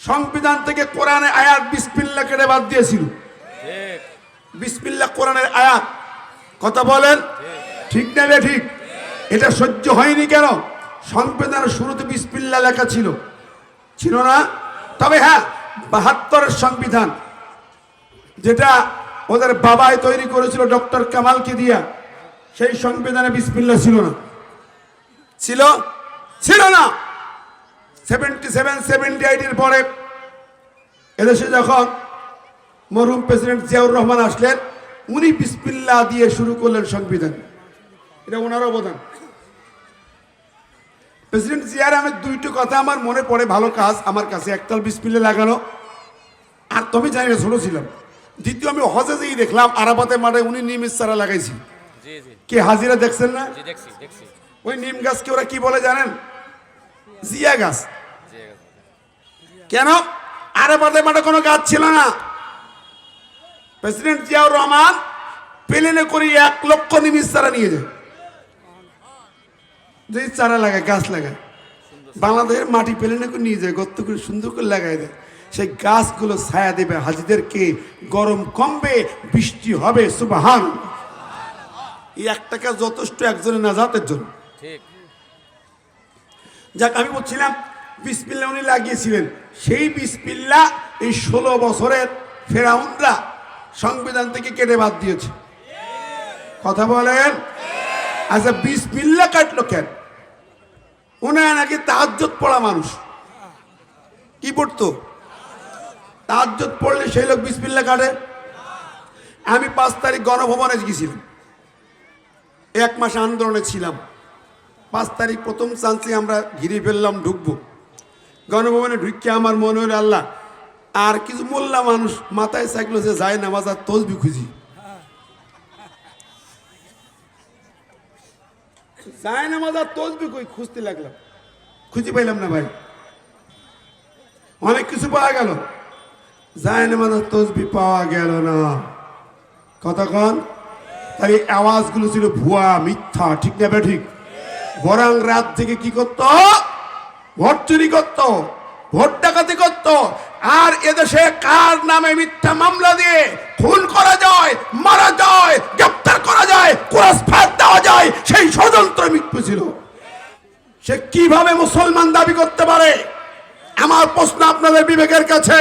সংবিধান থেকে কোরআনের আয়াত বিসমিল্লাহ কেটে বাদ দিয়েছিল। বিসমিল্লাহ কোরআনের আয়াত, কথা বলেন ঠিক না রে ঠিক? এটা সহ্য হয়নি কেন? সংবিধানের শুরুতে বিসমিল্লাহ লেখা ছিল, ছিল না? তবে হ্যাঁ, ৭২-এর সংবিধান যেটা ওদের বাবাই তৈরি করেছিল ডক্টর কামালকে দিয়া, সেই সংবিধানে বিসমিল্লাহ ছিল না। ছিল ছিল না। 77-78 পরে এদেশে যখন মরহুম প্রেসিডেন্ট জিয়াউর রহমান আসলেন, উনি বিসমিল্লাহ দিয়ে শুরু করলেন সংবিধান। এটা ওনার অবদান। প্রেসিডেন্ট জিয়ার আমি দুইটা কথা আমার মনে পড়ে, ভালো কাজ আমার কাছে। একটা বিসমিল্লাহ লাগানো, আর তুমি জানি না, ছোট ছিলাম। দ্বিতীয়, আমি হজে যেই দেখলাম আরাফাতের মাঠে উনি নিম চারা লাগাইছি। কে হাজিরা দেখছেন না? ওই নিম গাছকে ওরা কি বলে জানেন? জিয়া গাছ। কেন? আরাফাতের মাঠে কোনো গাছ ছিল না। প্রেসিডেন্ট জিয়াউর রহমান প্লেনে করে 1 লক্ষ নিম চারা নিয়ে যায়, যে চারা লাগায়, গাছ লাগায়। বাংলাদেশের মাটি প্লেনে করে নিয়ে যায়, গর্ত করে সুন্দর করে লাগাই দেয়। সেই গাছগুলো ছায়া দেবে হাজিদেরকে, গরম কমবে, বৃষ্টি হবে। সুবহান। এই 1 টাকা যথেষ্ট একজনের নাজাতের জন্য। যাক, আমি বলছিলাম বিসমিল্লাহ উনি লাগিয়েছিলেন। সেই বিসমিল্লাহ এই 16 বছরের ফেরাউনরা সংবিধান থেকে কেটে বাদ দিয়েছে। কথা বলেন। আচ্ছা, বিসমিল্লাহ কাটলো কেন? উনারা নাকি তাহাজ্জুদ পড়া মানুষ। কি পড়তো? তাহাজ্জুদ পড়লে সেই লোক বিসমিল্লাহ কাটে? আমি 5 তারিখ গণভবনে গেছিলাম, 1 মাস আন্দোলনে ছিলাম। 5 তারিখ প্রথম চান্সে আমরা ঘিরে ফেললাম, ঢুকবো গণভবনে। ঢুকে আমার মনে হলো, আল্লাহ, আর কিছু মোল্লা মানুষ মাথায় থাকলো যে যায় নামাজ আর তসবি খুঁজি, যায় নামাজ আর তসবি কই খুঁজতে লাগলাম, খুঁজে পাইলাম না ভাই। অনেক কিছু পাওয়া গেল, যায় নামাজ আর তসবি পাওয়া গেল না। কতক্ষণ? তাই আওয়াজগুলো ছিল ভুয়া, মিথ্যা, ঠিক না ঠিক? বরং রাত থেকে কি করতো? ভোট চুরি করতো, ভোট ডাকাতি করতো। আর এদেশে কার নামে মিথ্যা মামলা দিয়ে খুন করা যায়, মারা যায়, গ্রেফতার করা যায়, ক্রস ফায়ার দেওয়া যায়, সেই ষড়যন্ত্র মৃত্যু ছিল। সে কিভাবে মুসলমান দাবি করতে পারে? আমার প্রশ্ন আপনাদের বিবেকের কাছে।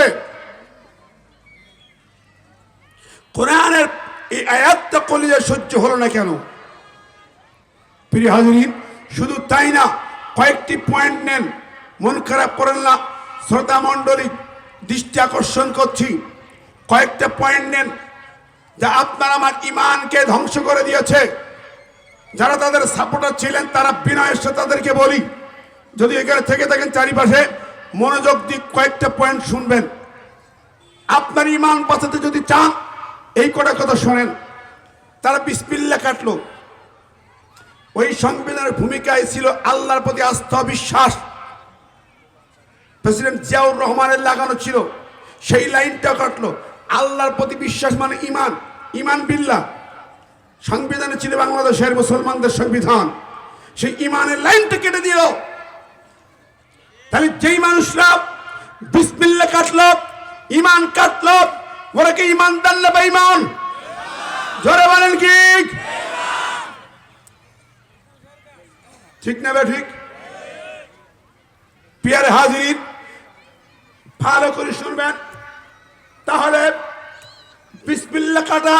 কোরআনের এই আয়াতটা কলিজা সহ্য হলো না কেন? প্রিয় হাজিরিন, শুধু তাই না, কয়েকটি পয়েন্ট নেন, মন খারাপ করেন না। শ্রোতা মণ্ডলী, দৃষ্টি আকর্ষণ করছি, কয়েকটা পয়েন্ট নেন যা আপনার আমার ইমানকে ধ্বংস করে দিয়েছে। যারা তাদের সাপোর্টার ছিলেন, তারা বিনয়ের সাথে তাদেরকে বলি, যদি এখানে থেকে থাকেন চারিপাশে, মনোযোগ দিয়ে কয়েকটা পয়েন্ট শুনবেন। আপনার ইমান বাঁচাতে যদি চান, এই কটা কথা শোনেন। তারা বিসমিল্লাহ কাটলো। ওই সংবিধানের ভূমিকায় ছিল আল্লাহর প্রতি আস্থা, বিশ্বাস। প্রেসিডেন্ট জিয়াউর রহমানের লাগানো ছিল, সেই লাইনটা কাটলো। আল্লাহর প্রতি বিশ্বাস মানে ইমান, ইমান বিল্লাহ। সংবিধানে ছিল বাংলাদেশের মুসলমানদের সংবিধান, সেই ইমানের লাইনটা কেটে দিল। তাহলে যেই মানুষরা বিসমিল্লাহ কাটলো, ইমান কাটলো, ওরা কি ইমানদার না বেঈমান? জোরে বলেন কি ঠিক না ঠিক? প্রিয় হাজির, ভালো করে শুনবেন। তাহলে বিসমিল্লাহ কাটা,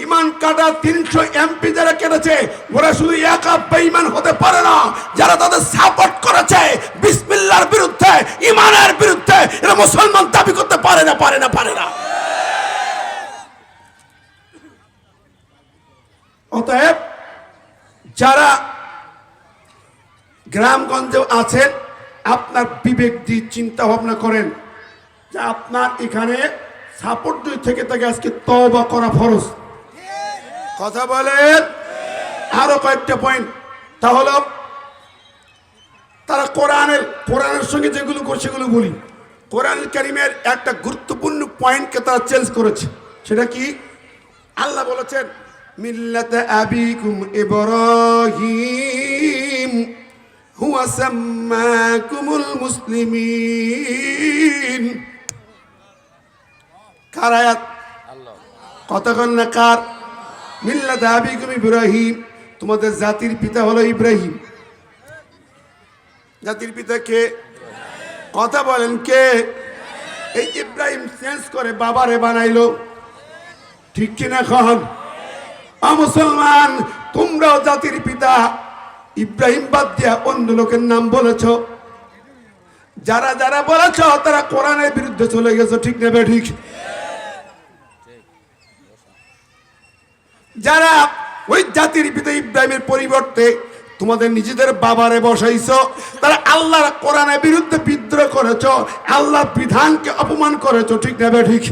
ইমান কাটা, 300 এমপি যারা কেটেছে, ওরা শুধু একা বেঈমান হতে পারে না, যারা তাদের সাপোর্ট করেছে বিসমিল্লাহর বিরুদ্ধে, ইমানের বিরুদ্ধে, এরা মুসলমান দাবি করতে পারে না, পারে না, পারে না। অতএব যারা গ্রামগঞ্জে আছেন, আপনার বিবেক দিয়ে চিন্তা ভাবনা করেন যে আপনার এখানে সাপোর্ট যদি থেকে থাকে, আজকে তওবা করা ফরজ। কথা বলেন। আরো কয়েকটা পয়েন্ট। তাহলে তারা কোরআনের সঙ্গে যেগুলো করছে সেগুলো বলি। কোরআন কারীমের একটা গুরুত্বপূর্ণ পয়েন্টকে তারা চেঞ্জ করেছে। সেটা কি? আল্লাহ বলেছেন, মিল্লাতে আবিকুম ইব্রাহিম হুয়া সাম্মাকুমুল মুসলিমিন। কার আয়াত? কতক্ষণ না কার? মিল্লাত আবিকুম ইব্রাহিম, তোমাদের জাতির পিতা হলো ইব্রাহিম। জাতির পিতা কে? কথা বলেন কে? এই ইব্রাহিম চেঞ্জ করে বাবারে বানাইলো, ঠিক কিনা খন? মুসলমান, তোমরাও জাতির পিতা ইব্রাহিম বাদ দিয়া অন্য লোকের নাম বলেছ। যারা যারা বলেছ তারা কোরআনের বিরুদ্ধে চলে গেছো, ঠিক না বে ঠিক? যারা ওই জাতির পিতা ইব্রাহিমের পরিবর্তে তোমাদের নিজেদের বাবারে বসাইছো, তারা আল্লাহর কোরআনের বিরুদ্ধে বিদ্রোহ করেছো, আল্লাহর বিধানকে অপমান করেছো, ঠিক না বে ঠিক?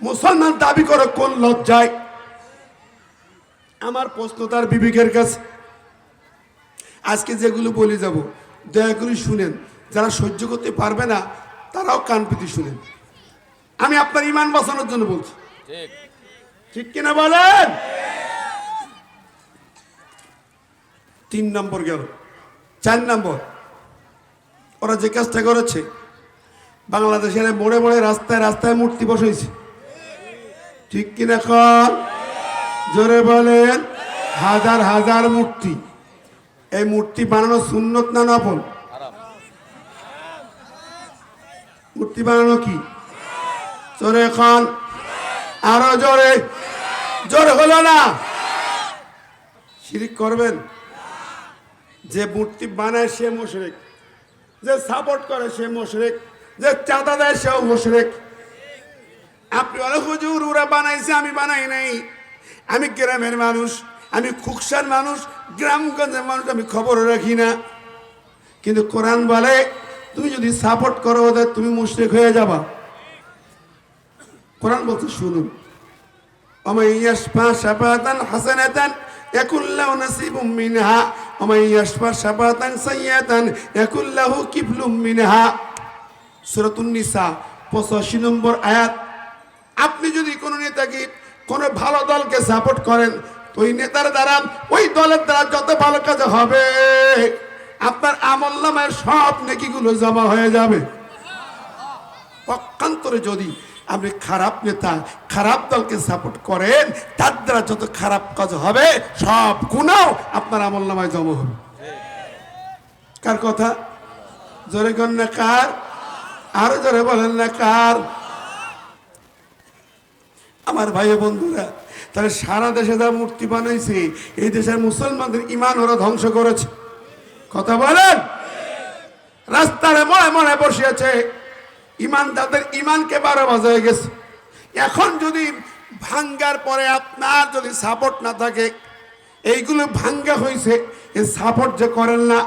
মুসলমান দাবি করে কোন লজ্জায়? আমার প্রশ্ন তার বিবেকের কাছে। আজকে যেগুলো বলে যাব দয়া করে শুনেন, যারা সহ্য করতে পারবে না তারাও কান পেতে শুনেন। আমি আপনার ইমান বাঁচানোর জন্য বলছি, ঠিক কিনা বলেন? 3 নম্বর গেল। 4 নম্বর, ওরা যে কাজটা করেছে, বাংলাদেশের মোড়ে মোড়ে রাস্তায় রাস্তায় মূর্তি বসাইছে, ঠিক কিনা এখন জোরে বলেন? হাজার হাজার মূর্তি। এই মূর্তি বানানো সুন্নত না নফল? মূর্তি বানানো কি জোরে এখন? আরো জোরে, জোরে হলো না? শিরিক করবেন? যে মূর্তি বানায় সে মুশরিক, যে সাপোর্ট করে সে মুশরিক, যে চাঁদা দেয় সেও মুশরিক। আপনি বলে হুজুর ওরা বানাইছে, আমি বানাই নাই, আমি গ্রামের মানুষ, আমি খুকসার মানুষ, গ্রামগঞ্জের মানুষ, আমি খবর রাখি না। কিন্তু কোরআন বলে তুমি যদি সাপোর্ট করো ওদের, তুমি মুশরিক হয়ে যাবা। কোরআন বলতে শুনুন, সূরাতুন নিসা 85 নম্বর আয়াত। আপনি যদি কোনো নেতাকে, কোনো ভালো দলকে সাপোর্ট করেন, তো ওই নেতার দ্বারা, ওই দলের দ্বারা যত ভালো কাজ হবে, আপনার আমলনামায় সব নেকিগুলো জমা হয়ে যাবে। পক্ষান্তরে যদি আপনি খারাপ নেতা, খারাপ দলকে সাপোর্ট করেন, তার দ্বারা যত খারাপ কাজ হবে সব গুনাহ আপনার আমলনামায় জমা হবে। কার কথা? জোরে কন না কার? আরো জোরে বলেন না কার? আমার ভাই বন্ধুরা, তাহলে সারা দেশে যা মূর্তি বানাইছে, এই দেশের মুসলমানদের ইমান ওরা ধ্বংস করেছে। কথা বলেন? রাস্তার মনে মনে বসিয়েছে, ইমান, তাদের ইমানকে 12 বাজায় গেছে। এখন যদি ভাঙ্গার পরে আপনার যদি সাপোর্ট না থাকে, এইগুলো ভাঙ্গা হয়েছে, এই সাপোর্ট যে করেন না,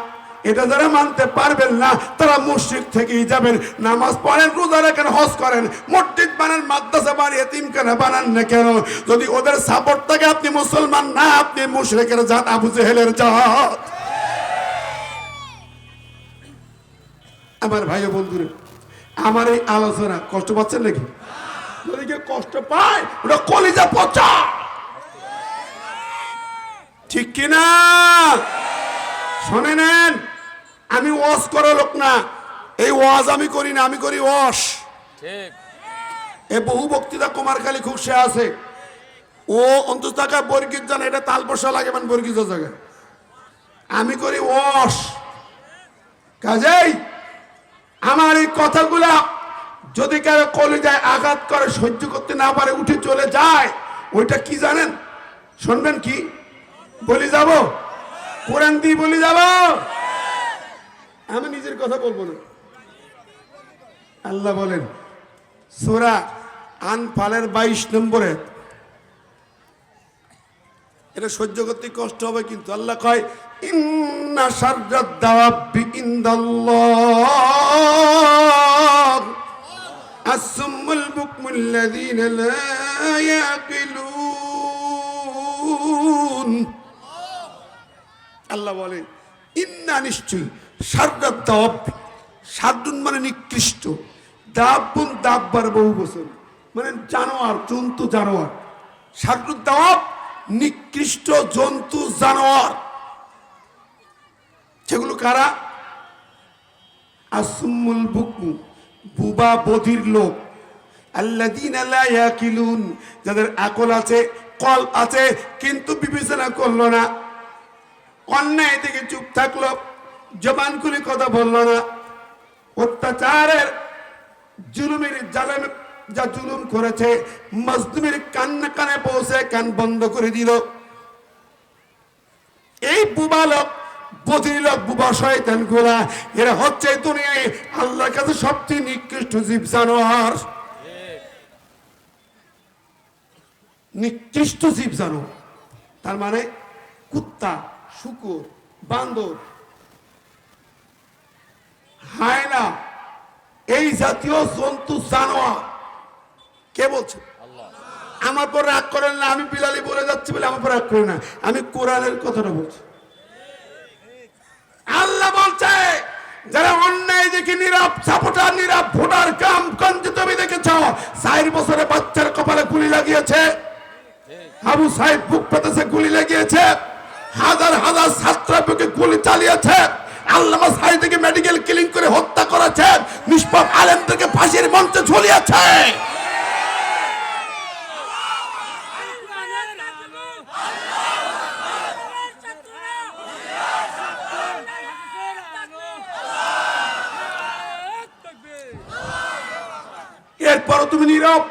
এটা যারা মানতে পারবেন না তারা মুশরিক থেকেই যাবেন। নামাজ পড়েন, রোজা রাখেন, হজ করেন, মসজিদ বানান, মাদ্রাসা বানিয়ে এতিমখানা বানান না কেন, যদি ওদের সাপোর্ট থাকে আপনি মুসলমান না, আপনি মুশরিকের জাত, আবু জেহেলের জাত। আমার ভাই ও বন্ধুরা, আমার এই আলোচনা কষ্ট পাচ্ছেন নাকি? যদি কেউ কষ্ট পায় ওটা কলিজা পচা, ঠিক কিনা? শোনে নেন, আমি ওয়াজ করা লোক না, এই ওয়াজ আমি করি না, আমি করি ওয়াশ। এই বহু বক্তৃতা কুমারখালী খুশে আছে, ও অন্তঃ বর্গিত জানে, এটা তাল বসা লাগে মানে বর্গিত জায়গায়। আমি করি ওয়াশ। কাজেই আমার এই কথাগুলা যদি কারো কলিজায় আঘাত করে, সহ্য করতে না পারে, উঠে চলে যায়, ওইটা কি জানেন? শুনবেন কি বলি যাব? কোরআন দিয়ে বলি যাব, আমি নিজের কথা বলবো না। আল্লাহ বলেন সূরা আনফালের 22 নম্বরে, এটা সহ্য করতে কষ্ট হবে, কিন্তু আল্লাহ কয় ইন্না শাররাদ দাওয়াবি ইনদাল্লাহ আসসুম্মুল বুকমুল্লাযীনা লা ইয়াকিলুন। আল্লাহ বলেন ইন্না, নিশ্চয়ই, শাররাদ দাওয়াব, শারদুন মানে নিকৃষ্ট, দাব্বুন দাব্বার বহু বছর মানে জানোয়ার, জন্তু জানোয়ার। শাররুদ দাওয়াব নিকৃষ্ট জন্তু জানোয়ার। সেগুলো কারা? আসুমুল বুকু, বুবা বধির লোক, আল্লাযীনা লা ইয়াকিলুন, যাদের আকল আছে, কল আছে, কিন্তু বিবেচনা করলো না, অন্যায় থেকে চুপ থাকলো, জবান খুলে কথা বললো না, অত্যাচারের জুলুমের জালেমে যা জুলুম করেছে, মজলুমের কান্না কানে পৌঁছে কান বন্ধ করে দিল। এই বুবা লোক, বধির লোক, বুবা শয়তান গুলা, এরা হচ্ছে দুনিয়ায় আল্লাহর কাছে সবচেয়ে নিকৃষ্ট জীব জানোয়ার, নিকৃষ্ট জীব জানোয়ার। তার মানে কুত্তা, শুকুর, বান্দর, হায়না, এই জাতীয় জন্তু জানোয়ার। কে বলছে? আমার পর রাগ করেন না, আমি বিলালি বলে যাচ্ছি বলে আমার পর রাগ করেন না, আমি কোরআনের কথাটা বলছি। আল্লাহ বলছে যারা অন্যায় দেখে নীরব সাপোর্টার, নীরব ভোটার, কাম গঞ্জ তুমি দেখেছ, 4 বছরের বাচ্চার কপালে গুলি লাগিয়েছে, আবু সাহেব বুক পেতেছে গুলি লাগিয়েছে, হাজার হাজার ছাত্র বুকে গুলি চালিয়েছে, আল্লামা সাইদিকে মেডিকেল কিলিং করে হত্যা করেছে, নিষ্পাপ আলেমদেরকে ফাঁসির মঞ্চে ঝুলিয়েছে। এরপরও তুমি নীরব,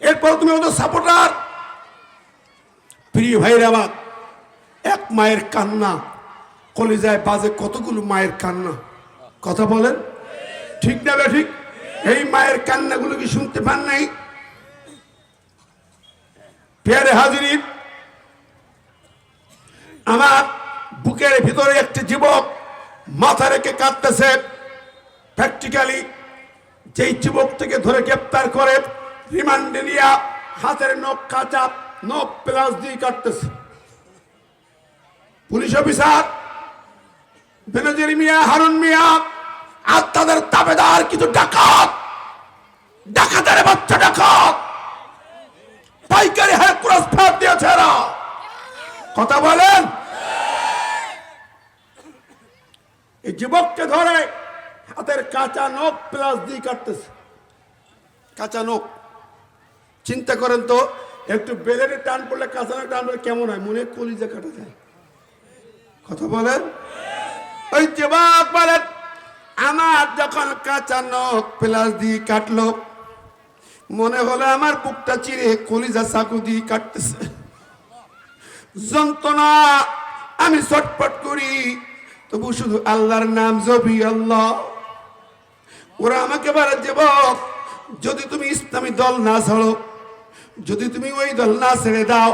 এরপর তুমি ওদের সাপোর্টার। প্রিয় ভাইরা আমার, এক মায়ের কান্না কলিজায় বাজে কতগুলো মায়ের কান্না। কথা বলেন ঠিক না ঠিক? এই মায়ের কান্নাগুলো কি শুনতে পান নাই? পেয়ারে হাজিরিন, আমার বুকের ভিতরে একটি যুবক মাথা রেখে কাঁদতেছে। প্র্যাকটিক্যালি যেই যুবকটিকে ধরে গ্রেপ্তার করে রিমান্ডে নিয়ে হাতের নখ কাঁচা, নখ প্লাস দিয়ে কাটতেছে পুলিশ অফিসার বেনজির মিয়া, হারুন মিয়া আর তাদের তাবেদার কিছু ডাকাত, ডাকাতের বাচ্চা ডাকাত পাইকারি হারে ক্রস ফায়ার দিয়েছে এরা। কথা বলেন। এই যুবককে ধরে হাতের কাঁচা নখ প্লাস দিয়ে কাটতেছে, কাঁচা নখ। চিন্তা করেন তো, একটু বেলের টান পড়লে, কাঁচা নখ টান পড়লে কেমন হয়? মনে কলিজা কাটা যায়। কথা বলেন। ওই যুবক বলেন, আমার যখন কাঁচা নখ প্লাস দিয়ে কাটলো, মনে হলো আমার বুকটা চিরে কলিজা চাকু দিয়ে কাটতেছে। যন্ত্রণা, আমি ছটফট করি, তবু শুধু আল্লাহর নাম জপি, আল্লাহ। ওরা আমাকে বলে, যুবক যদি তুমি ইসলামী দল না ছাড়ো, যদি তুমি ওই দল না ছেড়ে দাও,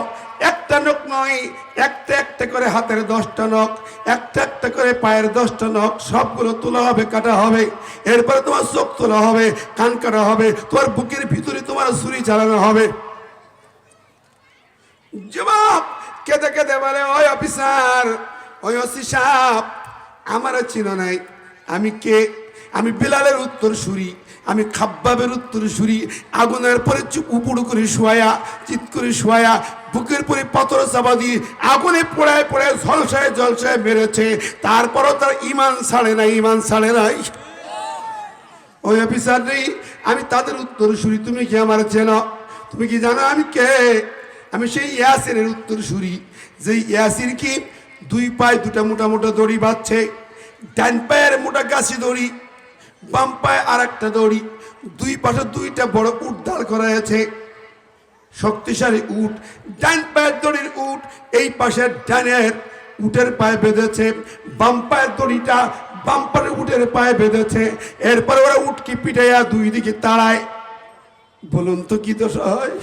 একটা নখ নয়, একটা একটা করে হাতের 10টা নখ, একটা একটা করে পায়ের 10টা নখ, সবগুলো তোলা হবে, কাটা হবে। এরপরে তোমার চোখ তোলা হবে, কান কাটা হবে, তোমার বুকের ভিতরে তোমার ছুরি চালানো হবে। যুবক কেঁদে কেঁদে বলে, ওই অফিসার, ওই ওসি সাহেব, আমার চিনো নাই, আমি কে? আমি বিলালের উত্তর সুরি, আমি খাব্বাবের উত্তর সুরি। আগুনের পরে চুপ উপুড়ু করে শোয়া, চিৎ করে শোয়া, বুকের পরে পাথর চাপা দিয়ে আগুনে পোড়ায় পোড়ায় ঝলসায় জলসায় মেরেছে, তারপরও তার ইমান ছাড়ে নাই, ইমান ছাড়ে নাই। ওই অফিসার নেই, আমি তাদের উত্তর সুরি। তুমি কি আমার চেনো? তুমি কি জানো আমি কে? আমি সেই ইয়াসিরের উত্তর সুরি, যে ইয়াসির কি 2 পায়ে 2টা মোটা মোটা দড়ি বাঁধছে, ডান পায়ের মোটা গাছি দড়ি, বাম পায়ে আর একটা দড়ি, 2 পাশে 2টা বড় উট দাঁড় করা আছে, শক্তিশালী উট। ডান পায়ের দড়ির উট এই পাশে ডানের উটের পায়ে বেঁধেছে, বাম পায়ের দড়িটা বাম পায়ের উটের পায়ে বেঁধেছে। এরপরে ওরা উটকে পিটাইয়া 2 দিকে তাড়ায়। বলুন তো কি দোষ হয়?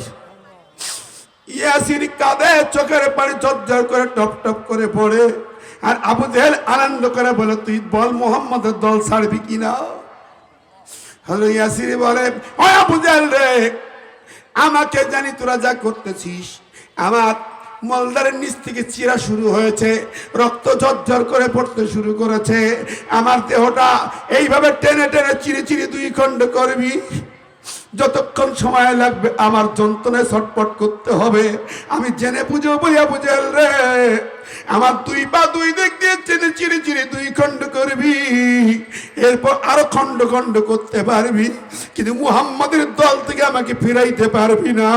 ইয়াসির কাঁদে, চোখের পানি ঝরঝর করে টপ টপ করে পড়ে। আর আবু জেহেল আনন্দ করে বলে, তুই বল মোহাম্মদের দল ছাড়বি কিনা? হলো ইয়াসির বলে, ও আবু জেহেল রে, আমাকে জানি তোরা যা করতেছিস, আমার মলদারের নিচ থেকে চিরা শুরু হয়েছে, রক্ত ঝরঝর করে পড়তে শুরু করেছে, আমার দেহটা এইভাবে টেনে টেনে চিরে চিরে 2 খণ্ড করবি। যতক্ষণ সময় লাগবে আমার যন্ত্রণায় ছটফট করতে হবে। আমি জেনে বুঝে বলি আবু জেহেল রে, আমার দুই পা দুই দিক দিয়ে চিনি চিনি চিনি দুই খণ্ড করবি, এরপর আরো খণ্ড খণ্ড করতে পারবি, কিন্তু মুহাম্মাদের দল থেকে আমাকে ফিরাইতে পারবি না।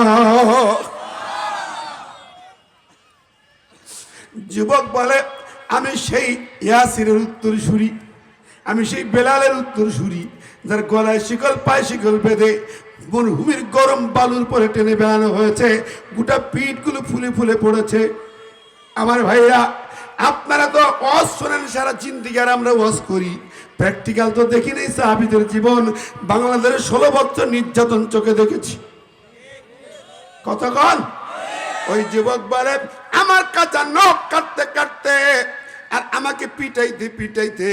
যুবক বলে, আমি সেই ইয়াসিরের উত্তরসূরি, আমি সেই বেলালের উত্তরসূরি, যার গলায় শিকল পায়ে শিকল বেঁধে মরুভূমির গরম বালুর পরে টেনে বেড়ানো হয়েছে, গোটা পিঠগুলো ফুলে ফুলে পড়েছে। আমার ভাইরা, আপনারা তো ওয়াজ শোনেন সারা জিন্দেগি, আর আমরা ওয়াজ করি, প্র্যাকটিক্যাল তো দেখি নেই। সাহাবীদের জীবন, বাংলাদেশের 16 বছর নির্যাতন চোখে দেখেছি। কতক্ষণ? ওই যুবক বলে, আমার কাঁচা নখ কাটতে কাটতে আর আমাকে পিটাইতে পিটাইতে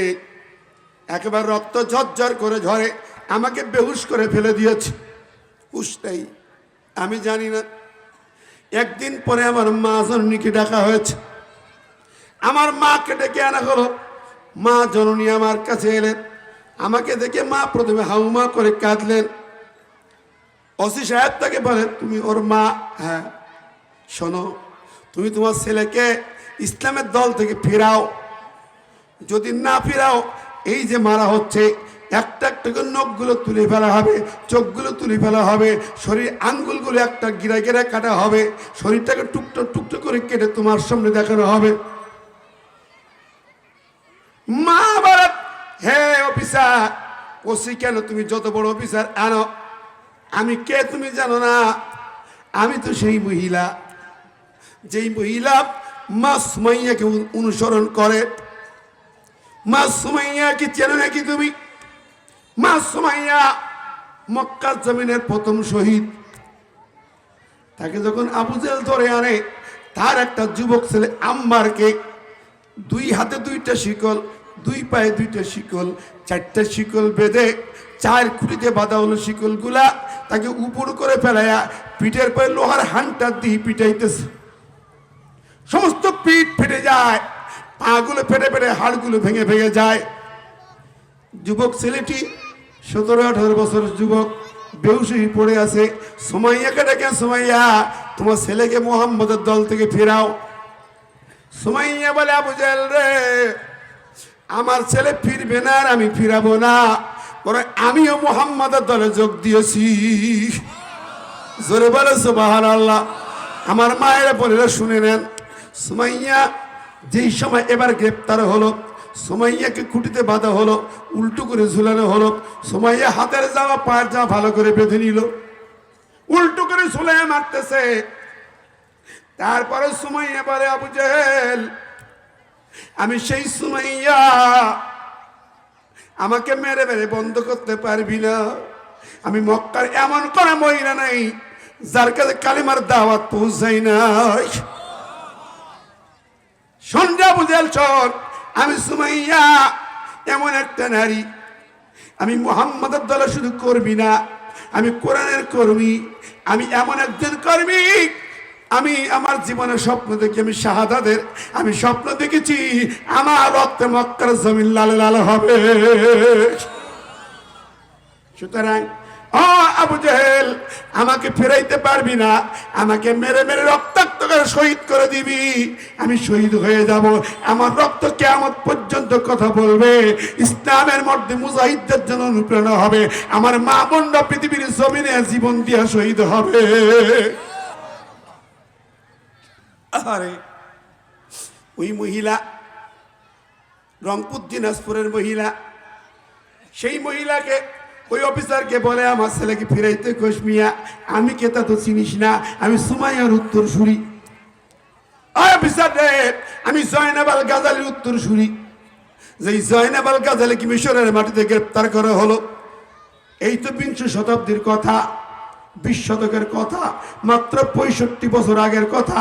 একেবারে রক্ত ঝরঝর করে ঝরে আমাকে বেহুশ করে ফেলে দিয়েছে। উষ্টাই আমি জানি না। একদিন পরে আমার মা জননীকে ডাকা হয়েছে, আমার মাকে ডেকে আনা হলো। মা জননী আমার কাছে এলেন, আমাকে দেখে মা প্রথমে হাউমা করে কাঁদলেন। ওসি সাহেব তাকে বলেন, তুমি ওর মা? হ্যাঁ। শোনো, তুমি তোমার ছেলেকে ইসলামের দল থেকে ফেরাও, যদি না ফেরাও এই যে মারা হচ্ছে, একটা একটা করে নখগুলো তুলে ফেলা হবে, চোখগুলো তুলে ফেলা হবে, শরীর আঙ্গুলগুলো একটা গিরা গিরা কাটা হবে, শরীরটাকে টুকটো টুকটো করে কেটে তোমার সামনে দেখানো হবে। মা বলে, হে অফিসার। ওসি, কেন? তুমি যত বড় অফিসার আনো, আমি কে তুমি জানো না? আমি তো সেই মহিলা, যেই মহিলা মা সুমাইয়াকে অনুসরণ করে। মা সুমাইয়া কি চেনো নাকি তুমি? মা সুমাইয়া মক্কার জমিনের প্রথম শহীদ। তাকে যখন আবু জেহেল ধরে আনে, তার একটা যুবক ছেলে আম্মারকে দুই হাতে দুইটা শিকল, দুই পায়ে দুইটা শিকল, চারটা শিকল বেঁধে 4 খুঁটিতে বাঁধা হলো শিকলগুলা, তাকে উপর করে ফেলাইয়া পিঠের পরে লোহার হানটা দিয়ে পিটাইতেছে। সমস্ত পিঠ ফেটে যায়, পাগুলো ফেটে ফেটে হাড়গুলো ভেঙে ভেঙে যায়। যুবক ছেলেটি 17-18 বছর যুবক, বেহুশ হয়ে পড়ে আছে। সুমাইয়াকে ডেকে, সুমাইয়া, তোমার ছেলেকে মুহাম্মদের দল থেকে ফেরাও। সুমাইয়া বলে, আবু জেহেল রে, আমার ছেলে ফিরবে না, আর আমি ফিরাবো না, বরং আমিও মুহাম্মদের দলে যোগ দিয়েছি। জোরে বলে সুবহানাল্লাহ। আমার মায়েরা বলে শুনে নেন। সুমাইয়া যেই সময় এবার গ্রেপ্তার হলো, সুমাইয়াকে খুঁটিতে বাঁধা হলো, উল্টো করে ঝুলানো হলো। সুমাইয়া হাতের জামা পায়ের জামা ভালো করে বেঁধে নিল, উল্টো করে ঝুলাইয়া মারতেছে। তারপরে সুমাইয়া বলে, আবু জেহেল, আমি সেই সুমাইয়া, আমাকে মেরে মেরে বন্ধ করতে পারবি না। আমি মক্কার এমন কোন মহিলা নাই যার কাছে কালিমার দাওয়াত পৌঁছাই নাই। শোন আবু জেহেল, শোন, আমি সুমাইয়া এমন একটা নারী, আমি মুহাম্মাদের দলে শুধু কর্মী না, আমি কোরআনের কর্মী, আমি এমন একজন কর্মী। আমি আমার জীবনের স্বপ্ন দেখি, আমি শাহাদাতের, আমি স্বপ্ন দেখেছি আমার রক্তে মক্কার জমিন লাল লাল হবে। সুতরাং ও আবু জেহেল, আমাকে ফেরাইতে পারবি না, আমাকে মেরে মেরে রক্তাক্ত করে শহীদ করে দিবি, আমি শহীদ হয়ে যাব। আমার রক্ত কিয়ামত পর্যন্ত কথা বলবে, ইসলামের মধ্যে মুজাহিদদের জন্য অনুপ্রেরণা হবে। আমার মা বোনরা পৃথিবীর জমিনে জীবন দিয়া শহীদ হবে। আরে ওই মহিলা রংপুর দিনাজপুরের মহিলা, সেই মহিলাকে ওই অফিসারকে বলে, আমার ছেলেকে ফিরাইতে কোশ মিয়া, আমি কে তা তো চিনিস না, আমি সুমাইয়ার উত্তরসূরি। অফিসার রে, আমি জয়নাব আল গাজালির উত্তরসূরি। যেই জয়নাব আল গাজালিকে মিশরের মাটিতে গ্রেপ্তার করা হলো, এই তো 20 শতাব্দীর কথা, 20 শতকের কথা, মাত্র 65 বছর আগের কথা।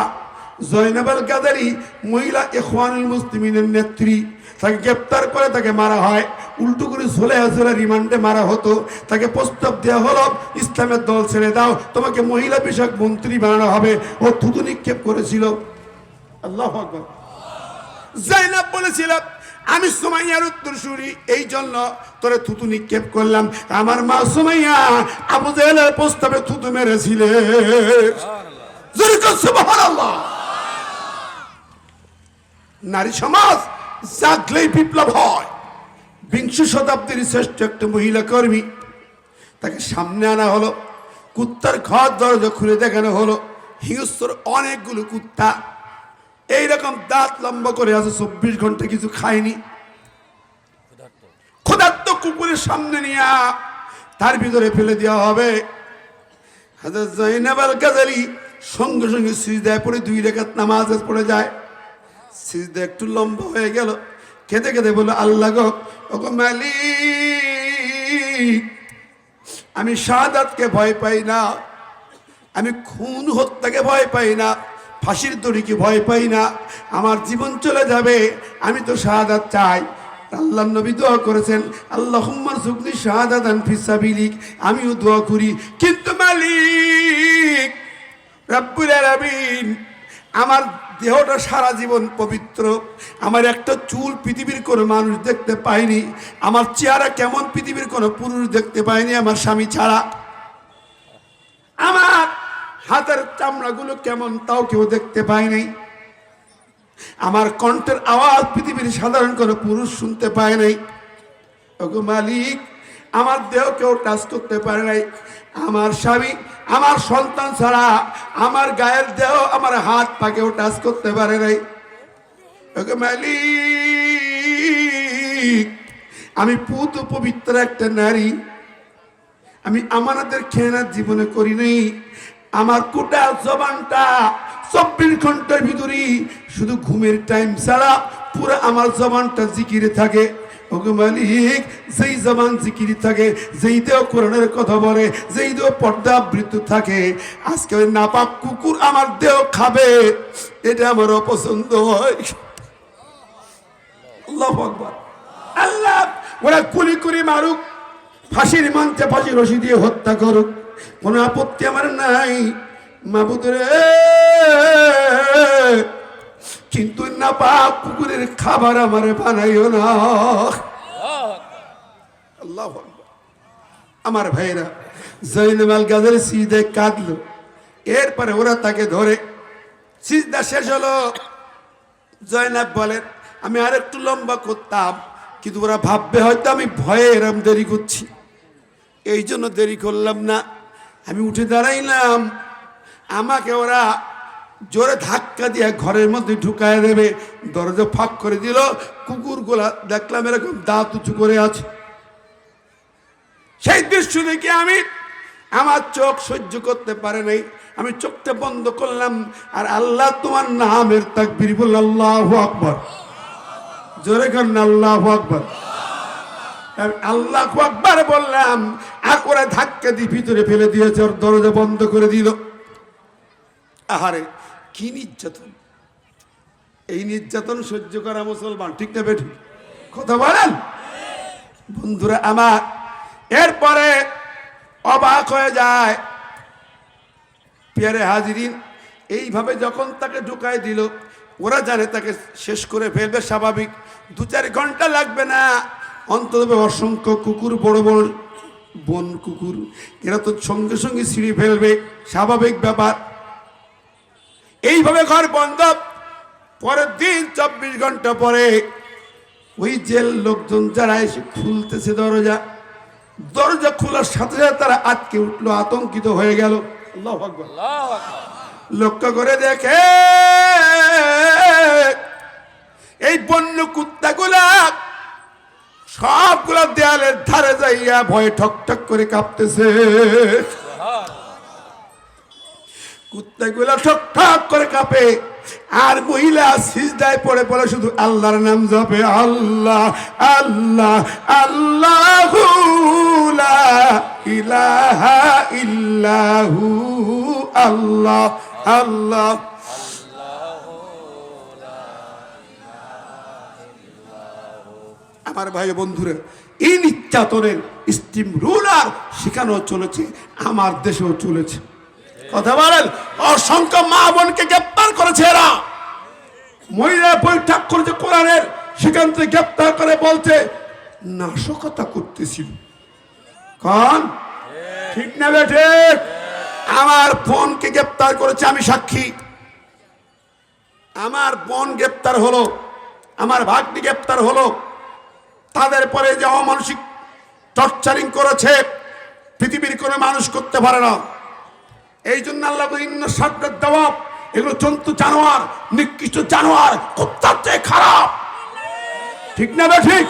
জয়নাব আল গাজালি মহিলা ইখওয়ানুল মুসলিমিনের নেত্রী, তাকে গ্রেপ্তার করে তাকে মারা হয়, উল্টো করে ঝোলে ঝোলে রিমান্ডে মারা হতো। তাকে প্রস্তাব দেওয়া হলো, ইসলামের দল ছেড়ে দাও, তোমাকে মহিলা বিষয়ক মন্ত্রী বানানো হবে। ও থুতু নিক্ষেপ করেছিল। আল্লাহু আকবার। জয়নাব বলেছিল, আমি সুমাইয়ার উত্তরসূরি, এই জন্য তোরে থুতু নিক্ষেপ করলাম। আমার মা সুমাইয়া আবু জেহেলের প্রস্তাবে থুতু মেরেছিলে। সুবহানাল্লাহ। নারী সমাজ জাগলেই বিপ্লব হয়। বিংশ শতাব্দীর শ্রেষ্ঠ একটা মহিলা কর্মী, তাকে সামনে আনা হলো, কুত্তার ঘর দরজা খুলে দেখানো হলো। হিংস্র অনেকগুলো কুত্তা এইরকম দাঁত লম্বা করে আছে, 24 ঘন্টা কিছু খায়নি। ক্ষুধার্ত কুকুরের সামনে নিয়ে তার ভিতরে ফেলে দেওয়া হবে। হযরত যায়েনব আল গাযালি সঙ্গে সঙ্গে সিজদায় পড়ে 2 রাকাত নামাজ পড়ে যায়। সিজদা একটু লম্বা হয়ে গেল, খেতে খেতে বলল, আল্লাহ গো, ওগো মালিক, আমি শাহাদাতকে ভয় পাই না, আমি খুন হত্যাকে ভয় পাই না, ফাঁসির দড়িকে ভয় পাই না, আমার জীবন চলে যাবে, আমি তো শাহাদাত চাই। আল্লাহর নবী দোয়া করেছেন, আল্লাহুম্মা রযুকনি শাহাদাতান ফি সাবিলিক, আমিও দোয়া করি। কিন্তু মালিক রব্বুল আলামিন, আমার দেহটা সারা জীবন পবিত্র, আমার একটা চুল পৃথিবীর কোনো মানুষ দেখতে পায়নি, আমার চেহারা কেমন পৃথিবীর কোনো পুরুষ দেখতে পায়নি আমার স্বামী ছাড়া, আমার হাতের চামড়াগুলো কেমন তাও কেউ দেখতে পায়নি, আমার কণ্ঠের আওয়াজ পৃথিবীর সাধারণ কোনো পুরুষ শুনতে পায় নাই। ওগো মালিক, আমার দেহ কেউ টাচ করতে পারে নাই, আমার স্বামী, আমার সন্তান ছাড়া আমার গায়ের দেহ, আমার হাত পা কেউ টাচ করতে পারে নাই। ওগো মালিক, আমি পুত পবিত্র একটা নারী, আমি আমানতের খেয়ানত জীবনে করি নাই। আমার কোটা জবানটা 24 ঘন্টার ভিতরেই শুধু ঘুমের টাইম ছাড়া পুরো আমার জবানটা জিকিরে থাকে। ওগো মালিক, যেই জবান জিকিরে থাকে, যেই দেহ কোরআনের কথা বলে, যেই দেহ পর্দা আবৃত থাকে, আজকে ওই নাপাক কুকুর আমার দেহ খাবে, এটা আমার অপছন্দ হয়। আল্লাহু আকবার। আল্লাহ ওরা গুলি করে মারুক, ফাঁসির মঞ্চে ফাঁসি রশি দিয়ে হত্যা করুক, কোনো আপত্তি আমার নাই মাবুদ রে, কিন্তু নাপাক কুকুরের খাবার আমারে বানাইও না। আল্লাহু আকবার। আমার ভাইরা, যায়েনব আল গাযালি সিজদায় কাঁদলো, এরপরে ওরা তাকে ধরে, সিজদা শেষ হলো। যায়েনব বলেন, আমি আর একটু লম্বা করতাম, কিন্তু ওরা ভাববে হয়তো আমি ভয়ে এরম দেরি করছি, এই জন্য দেরি করলাম না। আমি উঠে দাঁড়াইলাম, আমাকে ওরা জোরে ধাক্কা দিয়ে ঘরের মধ্যে ঢুকায় দেবে, দরজা ফাঁক করে দিল। কুকুরগুলা দেখলাম এরকম দাঁত উঁচু করে আছে। সেই দৃশ্য দেখে আমি, আমার চোখ সহ্য করতে পারে নাই, আমি চোখটা বন্ধ করলাম আর আল্লাহ তোমার নামের তাকবীর বললাম, আল্লাহু আকবার। জোরে করেন আল্লাহু আকবার। আল্লাহু আকবার বললাম, আর ওরা ধাক্কা দিয়ে ভিতরে ফেলে দিয়েছে, ওর দরজা বন্ধ করে দিল। আহারে কি নির্যাতন! এই নির্যাতন সহ্য করা মুসলমান ঠিক না বেঠিক? কথা বলেন বন্ধুরা আমার। এরপরে অবাক হয়ে যায় পিয়ারে হাজিরিন, এইভাবে যখন তাকে ঢুকায় দিল, ওরা জানে তাকে শেষ করে ফেলবে স্বাভাবিক, 2-4 ঘন্টা লাগবে না, অন্তত অসংখ্য কুকুর, বড় বড় বন কুকুর, এরা তো সঙ্গে সঙ্গে ছিঁড়ে ফেলবে, স্বাভাবিক ব্যাপার। এইভাবে ঘর বন্ধ। পরের দিন 24 ঘন্টা পরে ওই জেল লোকজন যারা এসে খুলতেছে দরজা, দরজা খোলার সাথে সাথে তারা আটকে উঠলো, আতঙ্কিত হয়ে গেল। আল্লাহু আকবার। লক্ষ্য করে দেখে এই বন্য কুত্তাগুলা সবগুলা দেয়ালের ধারে যাইয়া ভয়ে ঠক ঠক করে কাঁপতেছে। কুত্তাগুলা ঠক ঠক করে কাঁপে, আর মহিলা সিজদায় পড়ে পড়ে শুধু আল্লাহর নাম জপে, আল্লাহ আল্লাহ আল্লাহু লা ইলাহা ইল্লাহু, আল্লাহ আল্লাহ। আমার ভাই বন্ধুরা, এই নির্যাতনের স্টিম রুলার সেখানেও চলেছে, আমার দেশেও চলেছে। কথা বলেন, অসংখ্য মা বোনকে গ্রেপ্তার করেছে এরা, মহিলা বৈঠক করেছে, কোরআনের সেখান থেকে গ্রেপ্তার করে বলছে নাশকতা করতেছিল। কারণ ঠিক না বেঠে? আমার বোনকে গ্রেপ্তার করেছে, আমি সাক্ষী। আমার বোন গ্রেপ্তার হলো, আমার ভাগ্নি গ্রেপ্তার হলো। তাদের পরে যে অমানসিক টর্চারিং করেছে পৃথিবীর কোনো মানুষ করতে পারে না। এই জন্য আল্লাহ সাদ্দার জবাব, এগুলো জন্তু জানোয়ার, নিকৃষ্ট জানোয়ার, কুত্তার চেয়ে খারাপ। ঠিক না বে ঠিক?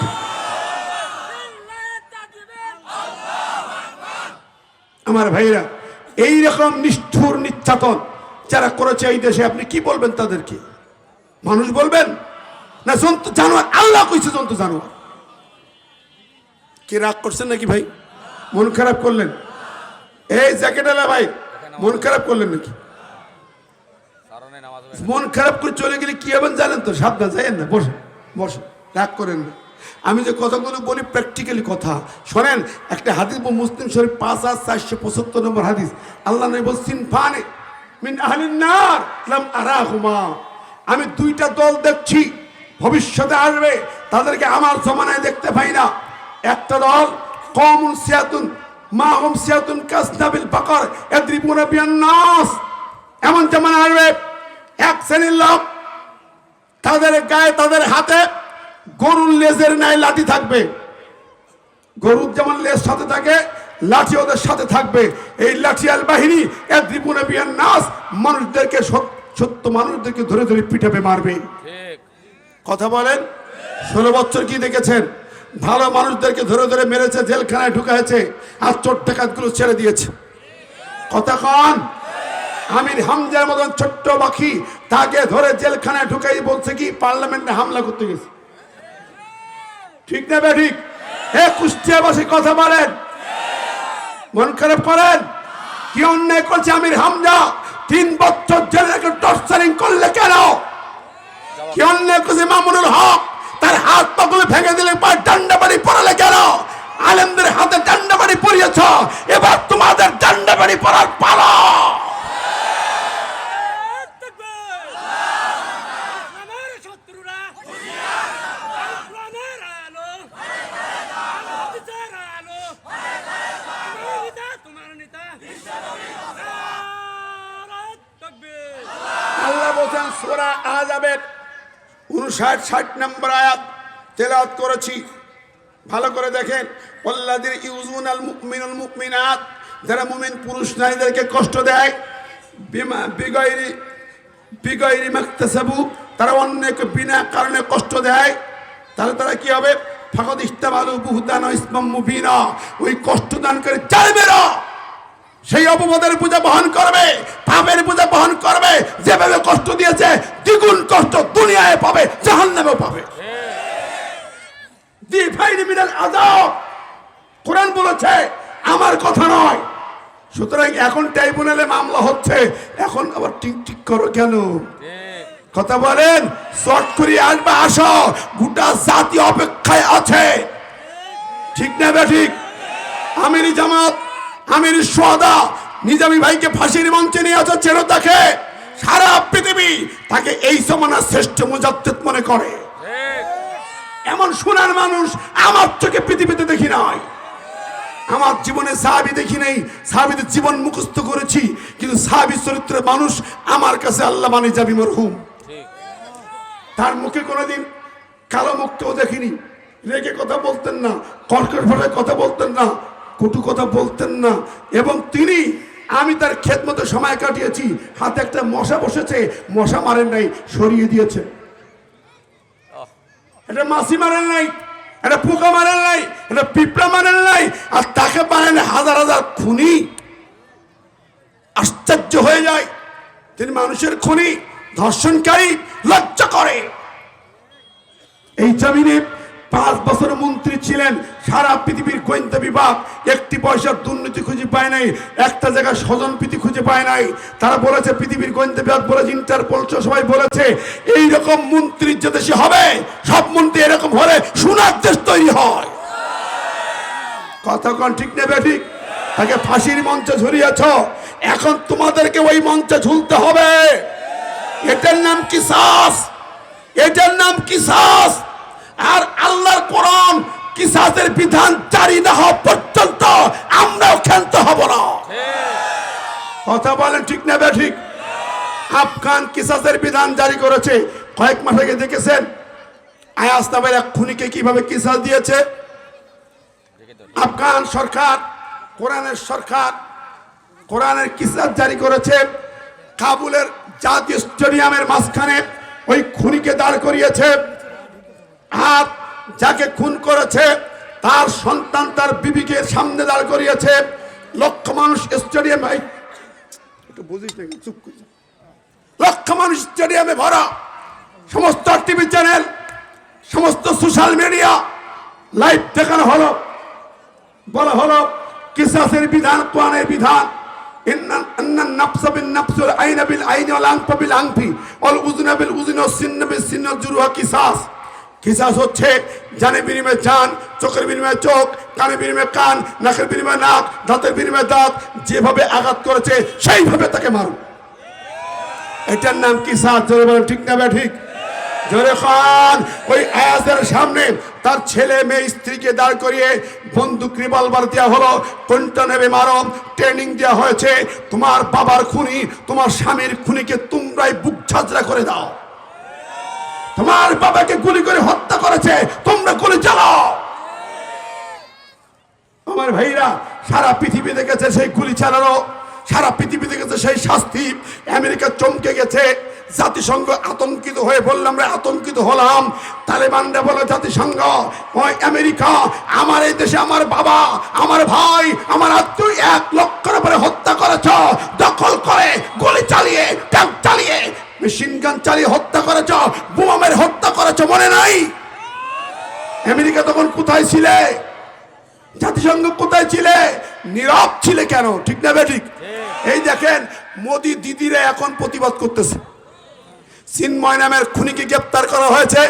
আমার ভাইরা, এই রকম নিষ্ঠুর নির্যাতন যারা করেছে এই দেশে, আপনি কি বলবেন তাদেরকে? মানুষ বলবেন না জন্তু জানোয়ার? আল্লাহ কইছে জন্তু জানোয়ার। কি রাগ করছেন নাকি ভাই? মন খারাপ করলেন? এই জ্যাকেটওয়ালা ভাই মন খারাপ করলেন নাকি? মন খারাপ করে চলে গেলে কি হবেন জানেন তো? সাবধান, যাইয়েন না, বসে বসে, রাগ করেন না। আমি যে কথাগুলো বলি প্র্যাকটিক্যালি কথা শোনেন। একটা হাদিস, মুসলিম শরীফ 5475 নম্বর হাদিস। আল্লাহ নবী বলছেন, ফানে মিন আহলিন নার লাম আরাহুমা, আমি দুইটা দল দেখছি ভবিষ্যতে আসবে, তাদেরকে আমার জমানায় দেখতে পাই না। একটা দল কওমুন সিয়াতুন মাহুম সিয়াতুন কাসনাবিল বাকার ইয়াদরিবুনা বিন নাস, এমন জামানা আসবে এক শ্রেণীর লোক, তাদের গায়ে তাদের হাতে গরুর লেজের ন্যায় লাঠি থাকবে। গরুর যেমন লেজ সাথে থাকে, লাঠি ওদের সাথে থাকবে। এই লাঠিয়াল বাহিনী ইয়াদরিবুনা বিন নাস, মানুষদেরকে সত্য মানুষদেরকে ধরে ধরে পিটাবে, মারবে। কথা বলেন? 16 বছর কি দেখেছেন? ভালো মানুষদেরকে ধরে ধরে মেরেছে, জেলখানায় ঢুকাইছে, আর চোর ডাকাতগুলো ছেড়ে দিয়েছে। কথা কন? আমির হামজার মতন ছোট্ট বাকি, তাকে ধরে জেলখানায় ঢুকাই বলছে কি পার্লামেন্টে হামলা করতে গেছে। ঠিক না ঠিক? হে কুষ্টিয়াবাসী কথা বলেন, মন খারাপ করেন? কি অন্যায় করছে আমির হামজা? 3 বছর জেলে টর্চারিং করলে কেন? কি অন্যায় করছে মামুনুল হক? তার হাত পাগুলো ভেঙে দিলে পর ডান্ডা বাড়ি পড়ালে কেন? আলেমদের হাতে ডান্ডা বাড়ি পড়িয়েছ, এবার তোমাদের ডান্ডা বাড়ি পড়ার পালা। আল্লাহ বলেন সূরা আহজাবের 59-60 নম্বর আয়াত তেলাওয়াত করেছি, ভালো করে দেখেন। ওয়াল্লাযিনা ইউযুনাল মুমিনুল মুমিনাত, যারা মুমিন পুরুষ নারীদেরকে কষ্ট দেয়, বিগাইরি মাকতাসাবু, তারা অন্যকে বিনা কারণে কষ্ট দেয়, তাহলে তারা কি হবে? ফাকাদ ইহতামালু বুহতানা ইসমাম মুবিনা, ওই কষ্ট দানকারী জালেমেরা সেই অপবাদের বোঝা বহন করবে, পাপের বোঝা বহন করবে। যেভাবে কষ্ট দিয়েছে দ্বিগুণ কষ্ট দুনিয়ায় পাবে, জাহান্নামেও পাবে। দিফাইনি মিনাল আযাব, কোরআন বলেছে, আমার কথা নয়। সুতরাং এখন ট্রাইব্যুনালে মামলা হচ্ছে, এখন আবার টিক টিক করো কেন? কথা বলেন? শর্ট করে আসবে, আসো, গোটা জাতি অপেক্ষায় আছে। ঠিক না ঠিক? আমিরি জামাত, আমির সোহাদা নিজামী ভাইকে ফাঁসির মঞ্চে নিয়ে আসা চেরো, তাকে সারা পৃথিবী তাকে এই জমানার শ্রেষ্ঠ মুজাদ্দিদ মনে করে। এমন সোনার মানুষ আমার চোখে পৃথিবীতে দেখি নাই। আমার জীবনে সাহাবী দেখি নাই, সাহাবীদের জীবন মুখস্থ করেছি, কিন্তু সাহাবী চরিত্রের মানুষ আমার কাছে আল্লামা নিজামী মরহুম। তার মুখে কোনোদিন কালো মুখকেও দেখিনি। রেগে কথা বলতেন না, কর্কশ ভাষায় কথা বলতেন না, কটু কথা বলতেন না। এবং তিনি, আমি তার খেদমতে সময় কাটিয়েছি। হাতে একটা মশা বসেছে, মশা মারেন নাই, সরিয়ে দিয়েছে। এটা মাছি মারেন নাই, এটা পোকা মারেন নাই, এটা পিঁপড়া মারেন নাই, আর তাকে মারেন হাজার হাজার খুনি। আশ্চর্য হয়ে যায়, তিনি মানুষের খুনি, ধর্ষণকারী, লজ্জা করে। এই জমিনে 5 বছর মন্ত্রী ছিলেন, সারা পৃথিবীর গোয়েন্দা বিভাগ একটি পয়সার দুর্নীতি খুঁজে পায় নাই, একটা জায়গায় স্বজনপ্রীতি খুঁজে পায় নাই। তারা বলেছে, পৃথিবীর গোয়েন্দা বিভাগ বলেছে, ইন্টারপোল সবাই বলেছে, এইরকম মন্ত্রীর যে দেশে হবে, সব মন্ত্রী এরকম হলে সোনার দেশ তৈরি হয়। কথা কোন ঠিক নেবে ঠিক? তাকে ফাঁসির মঞ্চে ঝুলিয়েছ, এখন তোমাদেরকে ওই মঞ্চে ঝুলতে হবে। এটার নাম কিসাস, এটার নাম কিসাস। আর আল্লাহর কোরআন কিসাসের বিধান জারি না হওয়া পর্যন্ত আমরাও ক্ষান্ত হব না। কথা বলেন ঠিক না ঠিক? আফগান কিসাসের বিধান জারি করেছে, কয়েক মাস আগে দেখেছেন আয়াজ নামের এক খুনিকে কিভাবে কিসাস দিয়েছে। আফগান সরকার, কোরআনের সরকার কোরআনের কিসাস জারি করেছে। কাবুলের জাতীয় স্টেডিয়ামের মাঝখানে ওই খুনিকে দাঁড় করিয়েছে, আর যাকে খুন করেছে তার সন্তান তার বিবিকে সামনে দাঁড় করিয়েছে। লক্ষ মানুষ স্টেডিয়ামে, একটু বুঝিস নাকি, চুপ করে যা। লক্ষ মানুষ স্টেডিয়ামে ভরা, সমস্ত টিভি চ্যানেল, সমস্ত সোশ্যাল মিডিয়া লাইভ দেখানো হলো, বলা হলো কিসাসের বিধান কোরআনের বিধান। ইন্নান নাফসা বিন নাফস ওয়াল আইনা বিল আইনি ওয়াল আনফা বিল আনফি ওয়াল উযনা বিল উযনি ওয়াস সিন্না বিস সিন্নি ওয়াল জুরুহা কিসাস। কিসাস হচ্ছে জানের বিনিময়ে জান, চোখের বিনিময়ে চোখ, কানের বিনিময়ে কান, নাকের বিনিময়ে নাক, দাঁতের বিনিময়ে দাঁত। যেভাবে আঘাত করেছে সেইভাবে তাকে মারুন, এটার নাম কিসাস। জোরে বলেন ঠিক না ঠিক? জোরে খান। ওই আয়াজের সামনে তার ছেলে মেয়ে স্ত্রীকে দাঁড় করিয়ে বন্দুক রিভলভার দেওয়া হলো, কোনটা নেবে মারো, ট্রেনিং দেওয়া হয়েছে। তোমার বাবার খুনি, তোমার স্বামীর খুনিকে তোমরাই বুক ঝাঁঝরা করে দাও। তোমার বাবাকে গুলি করে হত্যা করেছে, তোমরা গুলি চালাও। আমার ভাইরা, সারা পৃথিবী দেখেছে সেই গুলি চালানো, সারা পৃথিবী দেখেছে সেই শাস্তি। আমেরিকা চমকে গেছে, জাতিসংঘ আতঙ্কিত হয়ে বললাম, আমরা আতঙ্কিত হলাম। তালেবানরা বলে জাতিসংঘ, ওই আমেরিকা আমার এই দেশে আমার বাবা, আমার ভাই, আমার আত্মীয় 1 লক্ষের উপরে হত্যা করেছ, দখল করে গুলি চালিয়ে, ট্যাঙ্ক চালিয়ে, মেশিন গান চালিয়ে হত্যা করেছ, বোমা মেরে হত্যা করেছ, মনে নাই? আমেরিকা তখন কোথায় ছিলে? জাতিসংঘ কোথায় ছিলে? নীরব ছিলে কেন? ঠিক না ঠিক? এই দেখেন মোদি দিদিরা এখন প্রতিবাদ করতেছে। চিন্ময় নামের খুনিকে গ্রেপ্তার করা হয়েছে,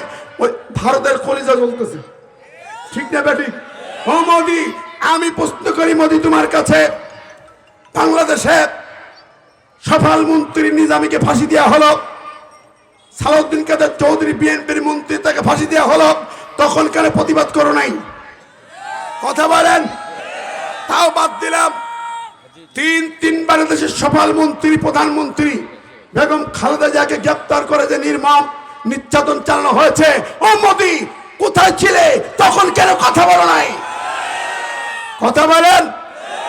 ওই ভারতের কলিজা জ্বলতেছে। ঠিক না ঠিক? ও মোদি, আমি প্রশ্ন করি মোদি তোমার কাছে, বাংলাদেশে সফল মন্ত্রী নিজামীকে ফাঁসি দেওয়া হলো, সালাউদ্দিন কাদের চৌধুরী বিএনপির মন্ত্রী তাকে ফাঁসি দেওয়া হলো, তখন কেন প্রতিবাদ করো নাই? কথা বলেন। তাও বাদ দিলাম, 3বার দেশের সফল মন্ত্রী, প্রধানমন্ত্রী বেগম খালেদা জিয়াকে গ্রেপ্তার করে যে নির্মম নির্যাতন চালানো হয়েছে, ও মোদি কোথায় ছিলে? তখন কেন কথা বলো নাই? কথা বলেন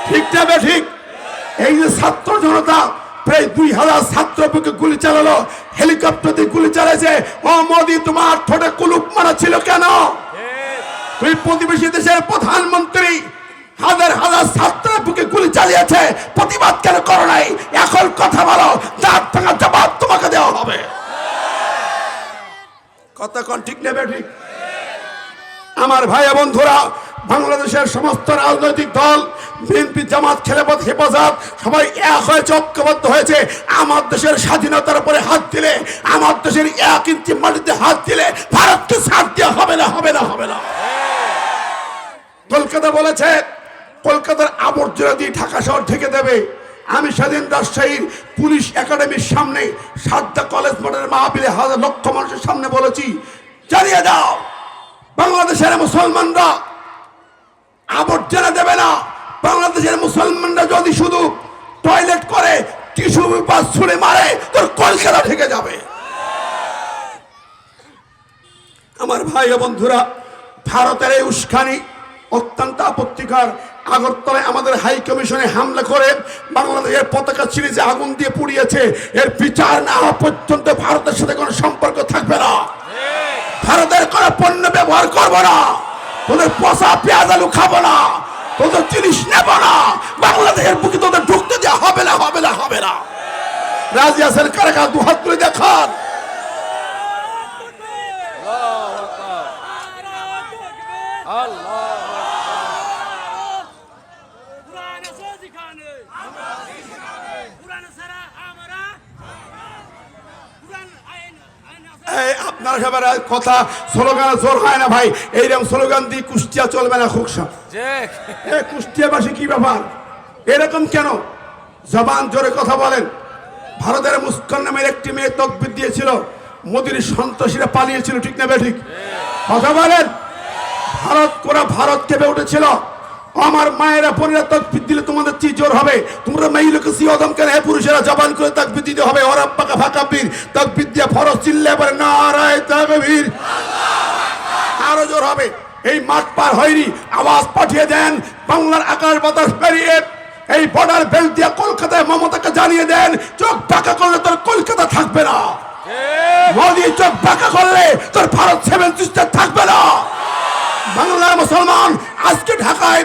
ঠিক না ঠিক? এই যে ছাত্র জনতা প্রায় 2000 ছাত্র বুকে গুলি চালালো, হেলিকপ্টার দিয়ে গুলি চালাইছে, ও মোদি তোমার ঠোঁটে কুলুপ মারা ছিল কেন? তুই প্রতিবেশী দেশের প্রধানমন্ত্রী, হাজার হাজার ছাত্র বুকে গুলি চালিয়েছে, প্রতিবাদ কেন করো নাই? এখন কথা বলো, দাঁত ভাঙা জবাব তোমাকে দেওয়া হবে। কথা কোন ঠিক নেবে ঠিক? আমার ভাই বন্ধুরা, বাংলাদেশের সমস্ত রাজনৈতিক দল, বিএনপি, জামাত, খেলাফত, হেফাজত সবাই এক হয়েছে, ঐক্যবদ্ধ হয়েছে। আমার দেশের স্বাধীনতার উপরে হাত দিলে, আমার দেশের 1 ইঞ্চি মাটিতে হাত দিলে ভারতকে ছাড় দেওয়া হবে না, হবে না, হবে না। কলকাতা বলেছে কলকাতার আবর্জনা দিয়ে ঢাকা শহর ঢেকে দেবে। আমি সেদিন রাজশাহীর পুলিশ একাডেমির সামনে, সারদা কলেজ মাঠের মাহফিলে হাজার লক্ষ মানুষের সামনে বলেছি, জানিয়ে দাও বাংলাদেশের মুসলমানরা আবর্জনা দেবে না। বাংলাদেশের মুসলমানরা যদি শুধু টয়লেট করে, টিস্যু পেপার ছুঁড়ে মারে, তোর কলকাতা ঢেকে যাবে। আমার ভাই ও বন্ধুরা, ভারতের এই উস্কানি অত্যন্ত আপত্তিকর। আগরতলায় আমাদের হাই কমিশনে হামলা করে বাংলাদেশের পতাকা ছিঁড়ে যে আগুন দিয়ে পুড়িয়েছে, এর বিচার না হওয়া পর্যন্ত ভারতের সাথে কোনো সম্পর্ক থাকবে না। ভারতের কোনো পণ্য ব্যবহার করবো না, তোদের পচা পেঁয়াজ আলু খাবো না, তোদের জিনিস নেব না। বাংলাদেশের বুকে তোদের ঢুকতে দেওয়া হবে না, হবে না, হবে না। রাজি আছেন কারা কারা? 2 হাত তুলে দেখান। আপনারা সবার কথা স্লোগানে জোর হয় না ভাই, এইরকম স্লোগান দিয়ে কুষ্টিয়া চলবে না। খুকসা কুষ্টিয়াবাসী কি ব্যাপার, এরকম কেন? জবান জোরে কথা বলেন। ভারতের মুস্কান নামের একটি মেয়ে তকবির দিয়েছিল, মোদির সন্ত্রাসীরা পালিয়েছিল, ঠিক না ঠিক? কথা বলেন। ভারত কেঁপে উঠেছিল। আমার মায়েরা বোনেরা তাকবীর দিলে তোমাদের চেয়ে জোর হবে। তোমরা মেয়েলোকে সিওদম কেন, হে পুরুষেরা জবান করে তাকবীর দিতে হবে। ওরা পাকা ফাকাবীর তাকবীর দিয়ে ফরজ চিল্লে পরে নারায়ে তাকবীর, আরো জোর হবে। এই মাঠ পার হয়নি, আওয়াজ পাঠিয়ে দেন বাংলার আকাশ বাতাস পেরিয়ে এই বর্ডার বেল্ট দিয়ে কলকাতায় মমতাকে জানিয়ে দেন, চোখ বাঁকা করলে তোর কলকাতা থাকবে না। মোদি চোখ বাঁকা করলে তোর ভারত 7 সিস্টার থাকবে না। বাংলার মুসলমান আজকে ঢাকায়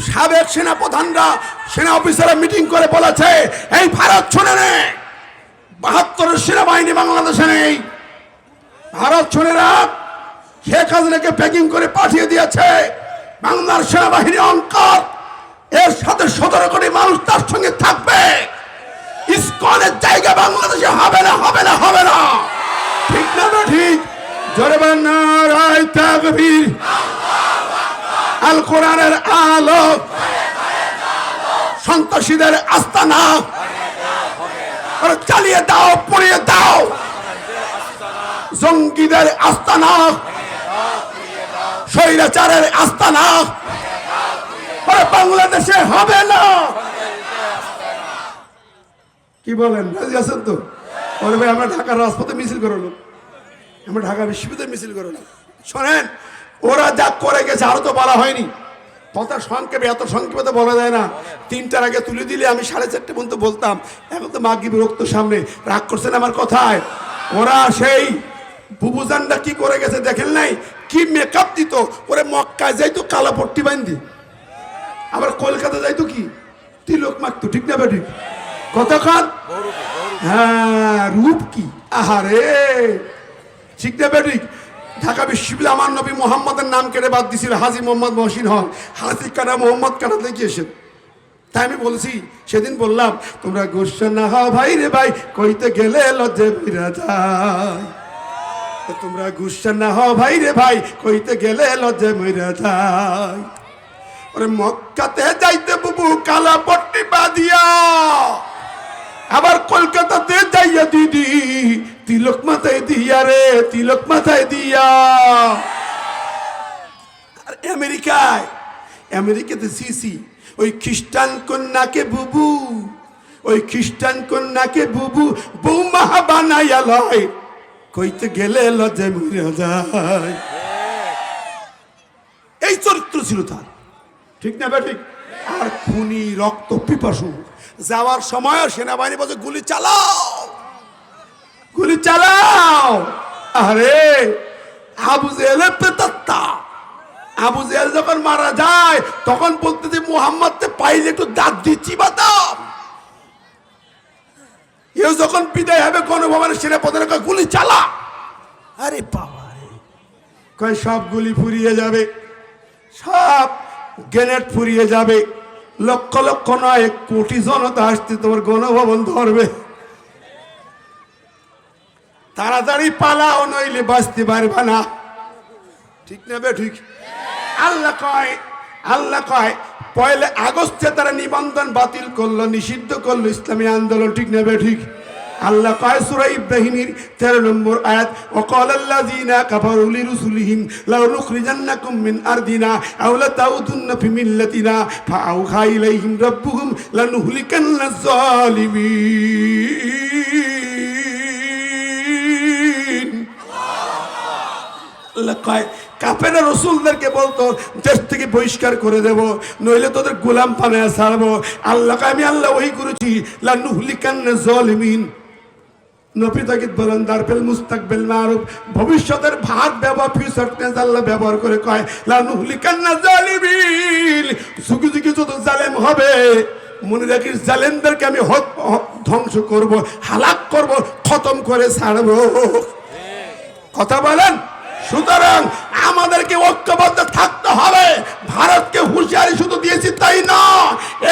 সাবেক সেনা প্রধানরা, সেনা অফিসাররা মিটিং করে বলেছে, এই ভারত শুনে নে, 72 সেনাবাহিনী বাংলাদেশে নেই। ভারত শুনে রাখ, শেখ হাসিনাকে প্যাকিং করে পাঠিয়ে দিয়েছে বাংলার সেনাবাহিনী অঙ্কর, এর সাথে 17 কোটি মানুষ তার সঙ্গে থাকবে। ইসকনের জায়গা বাংলাদেশে হবে না, হবে না, হবে না। ঠিক না? ঠিক জোরে বলেন নারায়ে তাকবীর। আল কোরআনের আলো সন্ত্রাসীদের আস্তানা চালিয়ে দাও, পুড়িয়ে দাও। জঙ্গিদের আস্তানা, স্বৈরাচারের আস্তানা বাংলাদেশে হবে না। কি বলেন, রাজি আছেন তো? বলে ভাই আমরা ঢাকার রাজপথে মিছিল করলাম, আমরা ঢাকা বিশ্ববিদ্যালয়ে মিছিল করলাম। শোনেন, ওরা যা করে গেছে আরো তো বলা হয়নি। কথা সংক্ষেপে, এত সংক্ষেপে তো বলা যায় না। 3টার আগে তুলে দিলে আমি 4:30 পর্যন্ত বলতাম। এখন তো মাগরিব বিরক্ত, সামনে রাগ করছেন আমার কথায়। ওরা সেই বুবুজানটা কি করে গেছে দেখেন নাই? কি মেকআপ দিত, ওরে মক্কায় যাইতো কালো পট্টি বান্ধি, আবার কলকাতা যাইতো কি তিলক মাখতো। ঠিক না বেঠিক? কতক্ষণ? হ্যাঁ, রূপ কি আহারে। ঠিক না বেঠিক? ঢাকা বিশ্ববিদ্যালয় আমার নবী মোহাম্মদের নাম কেটে বাদ দিছিল, হাজী মোহাম্মদ মহসিন হল। হাজী কানা মোহাম্মদ কানা দেখিয়েছেন। তাই আমি বলছি, সেদিন বললাম, তোমরা গোসা না হও ভাই রে ভাই, কইতে গেলে লজ্জে ফিরা যায়। তোমরা গুসা না হও ভাই রে ভাই, কইতে গেলে লজ্জে মইরা যায়। ওরে মক্কাতে যাইতে বুবু কালা পট্টি বাঁধিয়া, আবার কলকাতাতে যাইয়া দিদি তিলক মাথায় দিয়া রে, তিলক মাথায় দিয়া। আর আমেরিকাতে সিসি ওই খ্রিস্টান কন্যাকে বুবু, ওই খ্রিস্টান কন্যাকে বুবু বৌমা বানাইয়া লয়, কইতে গেলে লজ্জায় মরে যায়। এই চরিত্র ছিল তার। ঠিক না বেঠিক? আর খুনি রক্ত পিপাসু যাওয়ার সময় সেনাবাহিনী বলছে গুলি চালাও, গুলি চালাও। আরে আবু জেহেলের প্রেতাত্মা, আবু জেহেল যখন মারা যায় তখন বলতে যে মুহাম্মদকে পাইলে একটু দাঁত দিয়ে চিবাতাম। এও যখন বিদায় হবে গণভবনের সেনা প্রধানের কয় গুলি চালা। আরে বাবা রে, কয় সব গুলি ফুরিয়ে যাবে, সব গ্রেনেড ফুরিয়ে যাবে, লক্ষ লক্ষ নয় কোটি জনতা আসতে তোমার গণভবন ধরবে। তাড়াতাড়ি পালাও, নইলে বাঁচতে পারবে না। ঠিক না বেঠিক? আল্লাহ কয় 1 আগস্টে তারা নিবন্ধন বাতিল করলো, নিষিদ্ধ করলো ইসলামী আন্দোলন। ঠিক না বেঠিক? আল্লাহ কয় সূরা ইব্রাহিমের 13 নম্বর আয়াত, ওয়াকালাল্লাযীনা কাফারু লিরুসুলিহিম লানুখরিজান্নাকুম মিন আরদিনা আও লাতাউদুন্না ফি মিল্লাতিনা ফাআওহা ইলাইহিম রাব্বুহুম লানুহলিকান্নাজ জালিমিন। আল্লাহ কয় কাফেররা রাসূলদেরকে বলতো দেশ থেকে বহিষ্কার করে দেব, নইলে তোদের গোলাম বানায় ছাড়বো। আল্লাহ কয় আমি আল্লাহ ওহী করেছি লানুহলিকান্নাজ জালিমিন। নবী তাকিদ বলেন দারফেল মুস্তাকবিল মারুফ, ভবিষ্যতের ভাগ ব্যবহার, ফিউচার টেন্স আল্লাহ ব্যবহার করে কয় লানুহলিকান্নাজ জালিমিন। যুগে যুগে যত জালেম হবে মনে রাখিস, জালেমদেরকে আমি ধ্বংস করব, হালাক করব, খতম করে ছাড়ব। কথা বলেন? সুতরাং আমাদেরকে ঐক্যবদ্ধ থাকতে হবে। ভারতকে হুঁশিয়ারি শুধু দিয়েছি তাই না,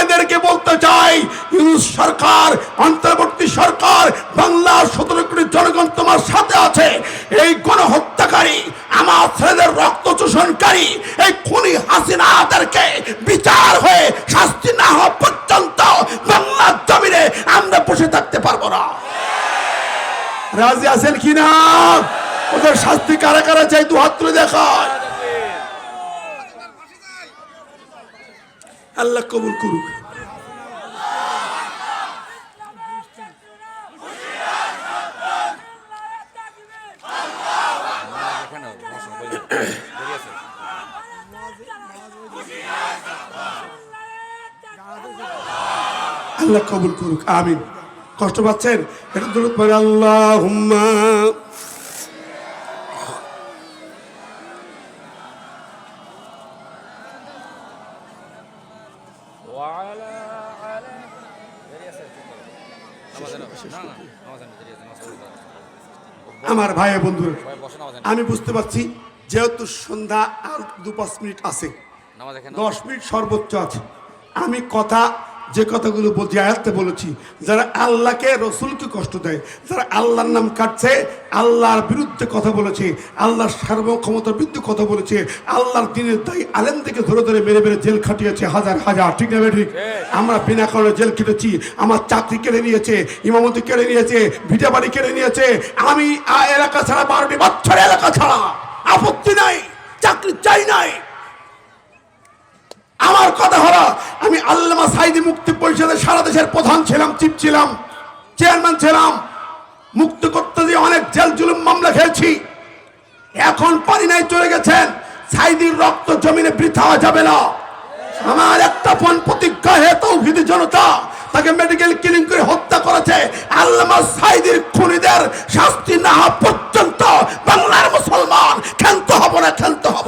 এদেরকে বলতে চাই, ইউনূস সরকার, অন্তর্বর্তী সরকার, বাংলার 17 কোটি জনগণ তোমার সাথে আছে। এই গণহত্যাকারী, আমার ছেলেদের রক্ত চোষণকারী এই খুনি হাসিনাদেরকে বিচার হয়ে শাস্তি না হওয়া পর্যন্ত বাংলার জমিনে আমরা বসে থাকতে পারবো না। রাজি আছেন কিনা? ওদের শাস্তি কারা কারা চাই দু হাত তুলে দেখায়। আল্লাহ কবুল করুক। আল্লাহ কবুল করুক, আমিন। কষ্ট পাচ্ছেন, এটা দরুদ পড়ে আল্লাহুম্মা। আমার ভাই বন্ধুরা, আমি বুঝতে পারছি যেহেতু সন্ধ্যা আর 2-5 মিনিট আছে, 10 মিনিট সর্বোচ্চ আছে, আমি কথা যে কথাগুলো বলছি আয়াতে বলেছি, যারা আল্লাহকে রসুলকে কষ্ট দেয়, যারা আল্লাহর নাম কাটছে, আল্লাহর বিরুদ্ধে কথা বলেছে, আল্লাহর সার্বক্ষমতার বিরুদ্ধে কথা বলেছে, আল্লাহর দিনের দায়ী আলেম থেকে ধরে ধরে মেরে মেরে জেল খাটিয়েছে হাজার হাজার, ঠিক না ঠিক? আমরা বিনা কারণে জেল কেটেছি, আমার চাকরি কেড়ে নিয়েছে, ইমামতি কেড়ে নিয়েছে, ভিটা বাড়ি কেড়ে নিয়েছে, আমি এলাকা ছাড়া 12টি বছর এলাকা ছাড়া, আপত্তি নাই, চাকরি চাই নাই। আমার কথা হলো, আমি আল্লামা সাঈদী মুক্তি পরিষদের সারা দেশের প্রধান ছিলাম, চিফ ছিলাম, চেয়ারম্যান ছিলাম, মুক্ত করতে দিয়ে অনেক জেল জুলুম মামলা খেয়েছি। এখন পানি নাই, চলে গেছেন। সাঈদীর রক্ত জমিনে বৃথা হওয়া যাবে না। আমার একটা পণ প্রতিজ্ঞা, হে তৌহিদি জনতা, তাকে মেডিকেল কিলিং করে হত্যা করেছে, আল্লামা সাঈদীর খুনিদের শাস্তি না হওয়া পর্যন্ত বাংলার